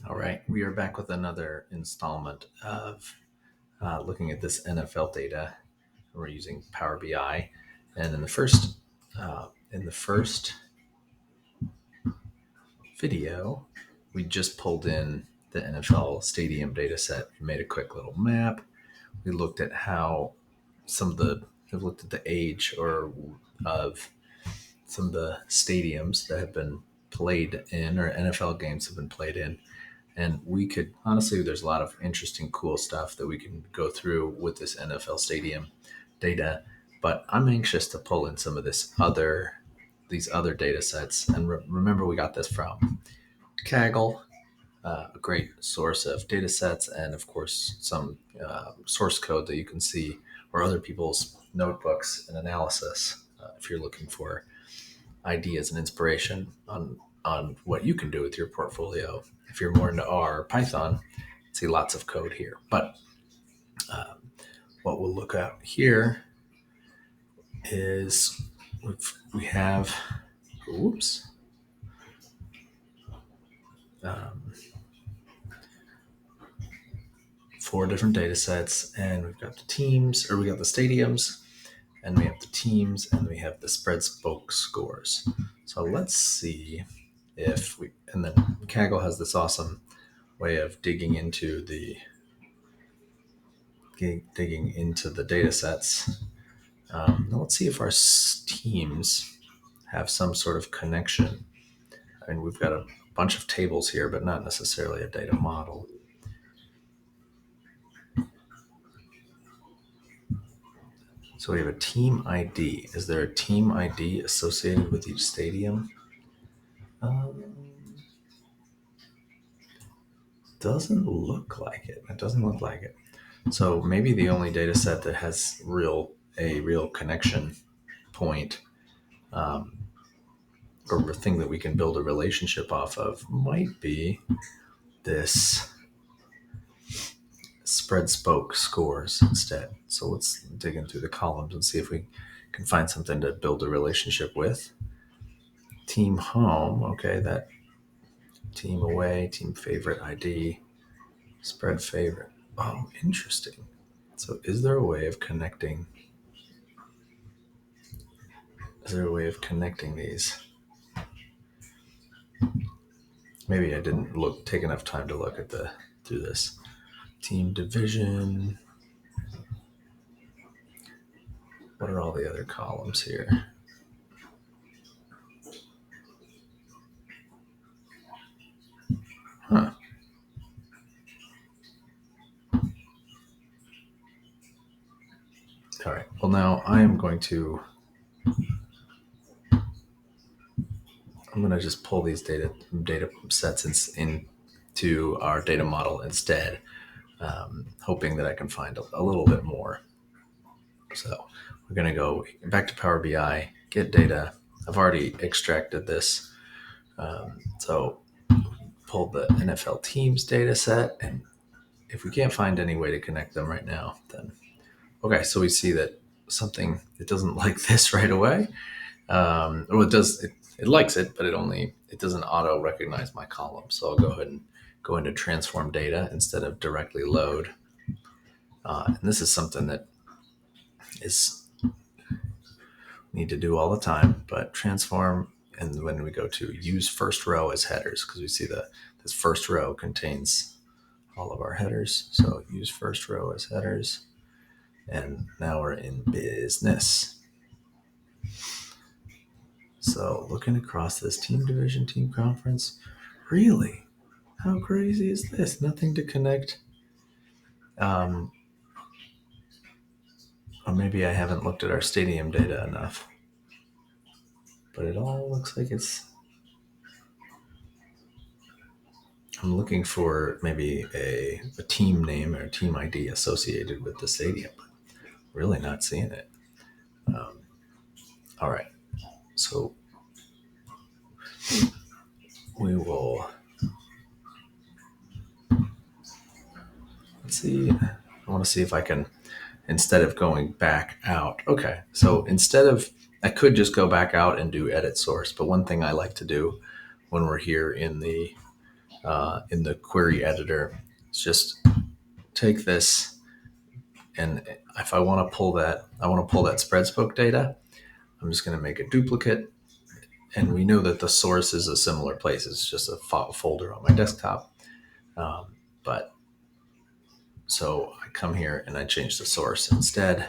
All right, we are back with another installment of looking at this NFL data. We're using Power BI, and in the first video, we just pulled in the NFL stadium data set. We made a quick little map. We looked at how some of the we looked at the age or of some of the stadiums that have been played in, or NFL games have been played in. And we could honestly, there's a lot of interesting, cool stuff that we can go through with this NFL stadium data. But I'm anxious to pull in some of these other data sets. And remember, we got this from Kaggle, a great source of data sets, and of course, some source code that you can see, or other people's notebooks and analysis if you're looking for ideas and inspiration on what you can do with your portfolio. If you're more into R or Python, see lots of code here. But what we'll look at here is we have, oops, um, four different data sets, and we've got the teams, or we got the stadiums, and we have the teams, and we have the spread spoke scores. So let's see if we, and then Kaggle has this awesome way of digging into the data sets. Now let's see if our teams have some sort of connection. I mean, we've got a bunch of tables here, but not necessarily a data model. So we have a team ID. Is there a team ID associated with each stadium? Um, doesn't look like it. It doesn't look like it. So maybe the only data set that has a real connection point, um, or a thing that we can build a relationship off of, might be this spread spoke scores instead. So let's dig in through the columns and see if we can find something to build a relationship with. Team home, okay, that team away, team favorite ID, spread favorite. Oh, interesting. So is there a way of connecting? Is there a way of connecting these? Maybe I didn't take enough time to look at through this. Team division. What are all the other columns here? Huh. All right. Well, now I'm going to just pull these data sets into our data model instead, hoping that I can find a little bit more. So we're going to go back to Power BI, get data. I've already extracted this. So pull the NFL teams data set, and if we can't find any way to connect them right now, then okay. So we see that it doesn't like this right away. Well, it does. It likes it, but it doesn't auto recognize my column. So I'll go ahead and go into transform data instead of directly load. And this is something that is need to do all the time. But transform, and when we go to use first row as headers, because we see this first row contains all of our headers. So use first row as headers, and now we're in business. So looking across this team division, team conference, really, how crazy is this? Nothing to connect. Or maybe I haven't looked at our stadium data enough. But it all looks like I'm looking for maybe a team name or a team ID associated with the stadium. Really not seeing it. All right. So we will, let's see. I want to see if I can, instead of going back out. Okay. So I could just go back out and do edit source. But one thing I like to do when we're here in the in the query editor is just take this, and if I want to pull that, spread spoke data. I'm just going to make a duplicate, and we know that the source is a similar place. It's just a folder on my desktop. But so I come here and I change the source instead.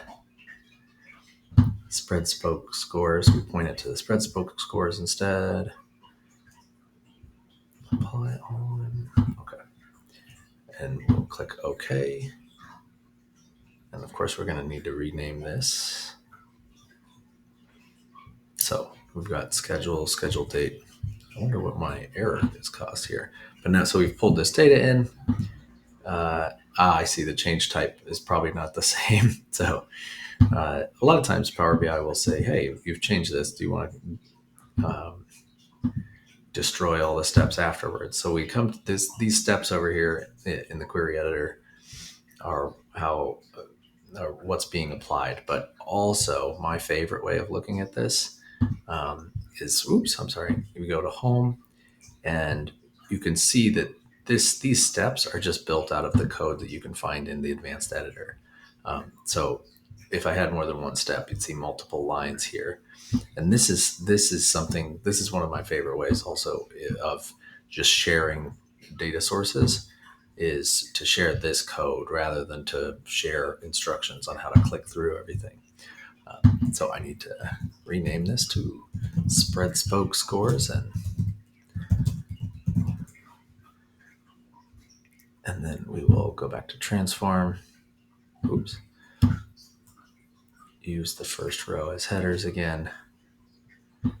Spread spoke scores. We point it to the spread spoke scores instead. Apply on. Okay. And we'll click OK. And of course, we're going to need to rename this. So we've got schedule date. I wonder what my error is caused here. But now, so we've pulled this data in. I see the change type is probably not the same. So a lot of times Power BI will say, hey, you've changed this. Do you want to destroy all the steps afterwards? So we come to these steps over here in the query editor are what's being applied. But also my favorite way of looking at this is, we go to home, and you can see that these steps are just built out of the code that you can find in the advanced editor. So if I had more than one step, you'd see multiple lines here. And this is one of my favorite ways also of just sharing data sources, is to share this code rather than to share instructions on how to click through everything. So I need to rename this to spread spoke scores, and then we will go back to transform. Oops. Use the first row as headers again. And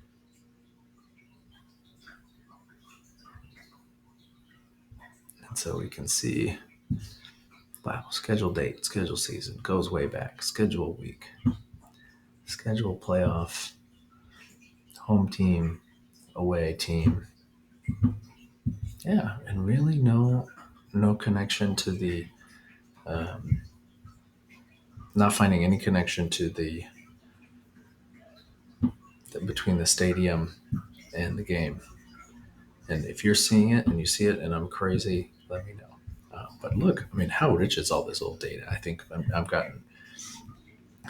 so we can see, wow, schedule date, schedule season, goes way back, schedule week, schedule playoff, home team, away team. Yeah, and really no connection to the, not finding any connection to the between the stadium and the game. And if you're seeing it and you see it and I'm crazy, let me know. But look, I mean, how rich is all this old data? I think I've gotten,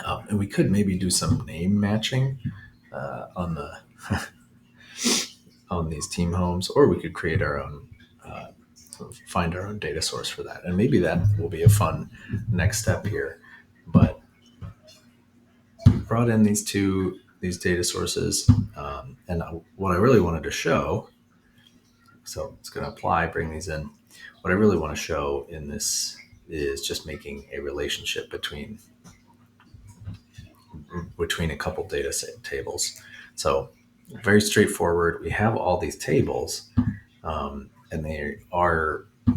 and we could maybe do some name matching on the on these team homes, or we could create our own, find our own data source for that, and maybe that will be a fun next step here. But we brought in these data sources, and what I really wanted to show. So it's going to apply, bring these in. What I really want to show in this is just making a relationship between a couple data tables. So very straightforward. We have all these tables, and they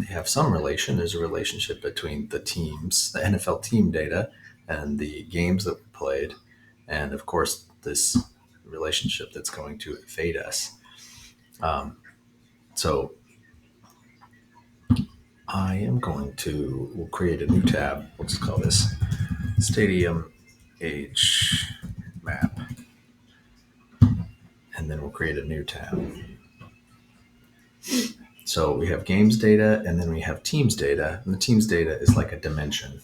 have some relation. There's a relationship between the teams, the NFL team data, and the games that we played, and of course this relationship that's going to evade us. So I am going to, we'll create a new tab. We'll just call this Stadium Age Map. And then we'll create a new tab. So we have games data, and then we have teams data. And the teams data is like a dimension.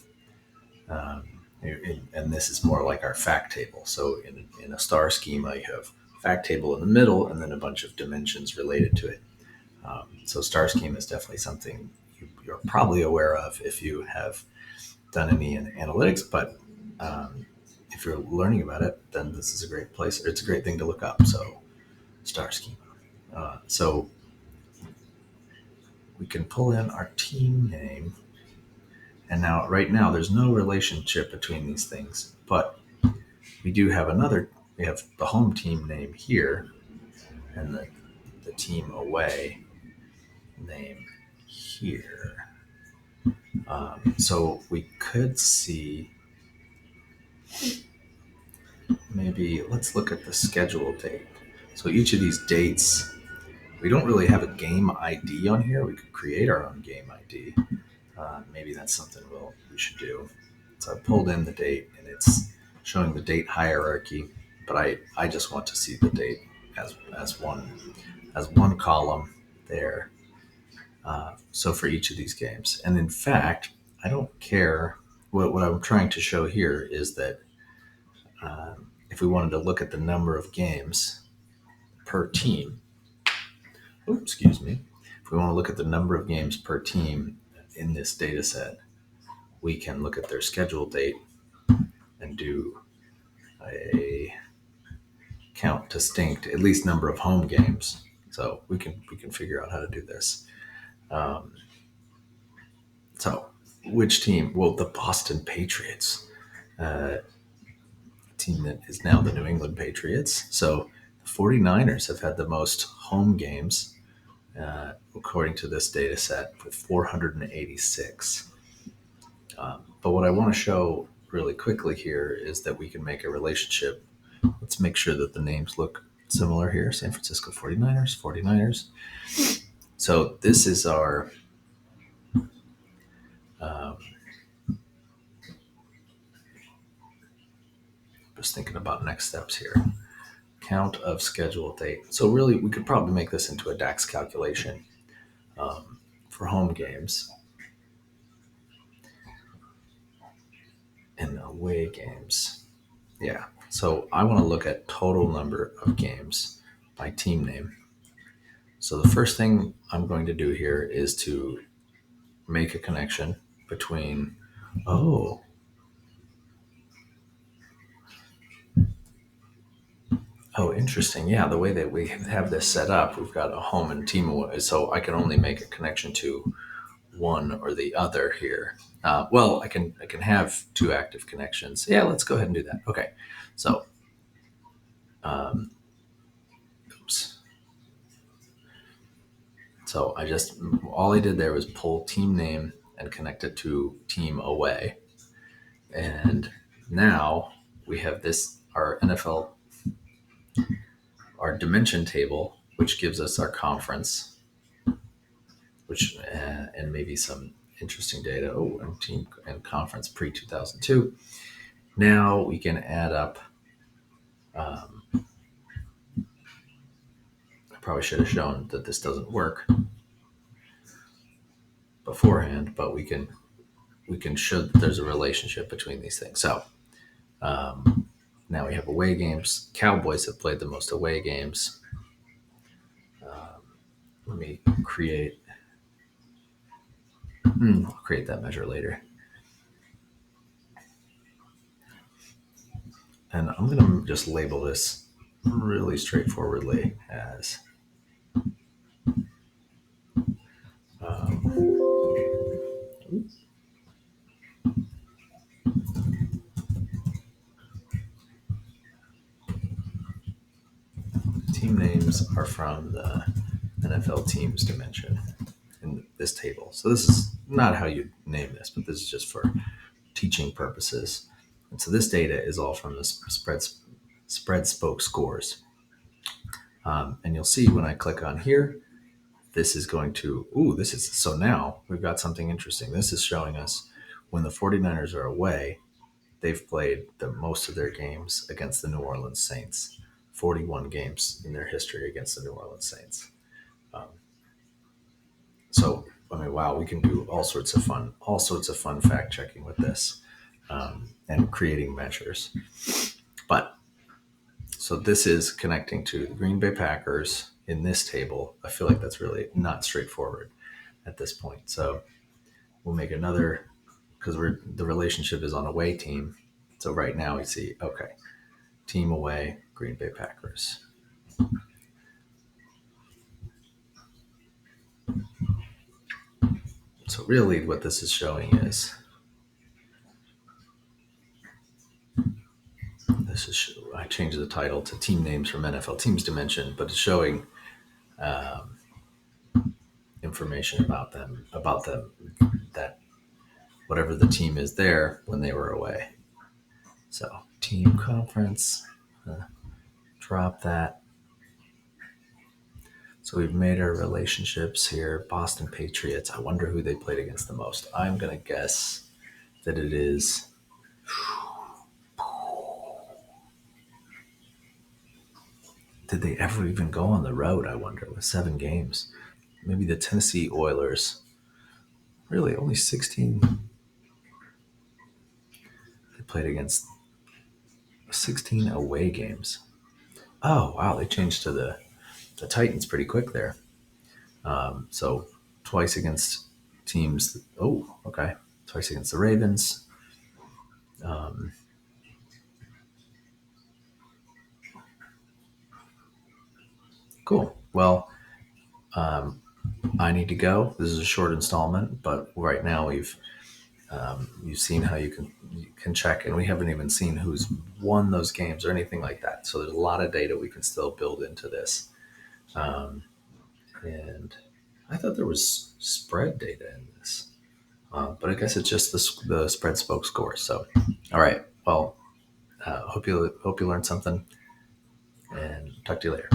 And this is more like our fact table. So in a star schema, you have fact table in the middle, and then a bunch of dimensions related to it. So star schema is definitely something you're probably aware of if you have done any in analytics, but if you're learning about it, then this is a great place. It's a great thing to look up. So star schema. So we can pull in our team name, and now right now there's no relationship between these things, but we do have we have the home team name here, and the team away name here. So we could see, maybe let's look at the schedule date. So each of these dates, we don't really have a game ID on here. We could create our own game ID. Maybe that's something we should do. So I pulled in the date, and it's showing the date hierarchy, but I just want to see the date as one column there. So for each of these games, and in fact, I don't care. What I'm trying to show here is that if we wanted to look at the number of games per team, oops, excuse me, if we want to look at the number of games per team in this data set, we can look at their schedule date and do a count distinct, at least number of home games. So we can figure out how to do this. Um, so which team? Well, the Boston Patriots, uh, team that is now the New England Patriots. So the 49ers have had the most home games, according to this data set, with 486. But what I want to show really quickly here is that we can make a relationship. Let's make sure that the names look similar here. San Francisco 49ers, 49ers. So this is our um, just thinking about next steps here. Count of schedule date. So really, we could probably make this into a DAX calculation for home games and away games. Yeah. So I want to look at total number of games by team name. So the first thing I'm going to do here is to make a connection between, oh, interesting. Yeah, the way that we have this set up, we've got a home and team away. So I can only make a connection to one or the other here. Well, I can have two active connections. Yeah, let's go ahead and do that. Okay, so um, oops. So I just all I did there was pull team name and connect it to team away, and now we have this our NFL our dimension table, which gives us our conference, which and maybe some interesting data. Oh, and team and conference pre 2002. Now we can add up. Um, I probably should have shown that this doesn't work beforehand, but we can show that there's a relationship between these things. So now we have away games. Cowboys have played the most away games. Let me I'll create that measure later. And I'm going to just label this really straightforwardly as um, team names are from the NFL teams dimension in this table. So this is not how you name this, but this is just for teaching purposes. And so this data is all from the spread spoke scores. And you'll see when I click on here, this is going to, so now we've got something interesting. This is showing us when the 49ers are away, they've played the most of their games against the New Orleans Saints, 41 games in their history against the New Orleans Saints. Um, so, I mean, wow, we can do all sorts of fun fact checking with this, and creating measures. But so this is connecting to the Green Bay Packers in this table. I feel like that's really not straightforward at this point. So we'll make another, because the relationship is on away team. So right now we see, okay, team away, Green Bay Packers. So really what this is showing is, I changed the title to team names from NFL teams dimension, but it's showing um, information about them, that whatever the team is there when they were away. So team conference, drop that. So we've made our relationships here. Boston Patriots. I wonder who they played against the most. I'm going to guess that it is. Did they ever even go on the road? I wonder, with 7 games. maybe the Tennessee Oilers. Really, only 16. They played against 16 away games. Oh wow, they changed to the Titans pretty quick there. So twice against teams. Oh, okay. Twice against the Ravens. Um, cool. Well, um, I need to go. This is a short installment, but right now you've seen how you can check, and we haven't even seen who's won those games or anything like that. So there's a lot of data we can still build into this. Um, and I thought there was spread data in this, but I guess it's just the spread spoke score. So, all right. Well, hope you learned something, and talk to you later.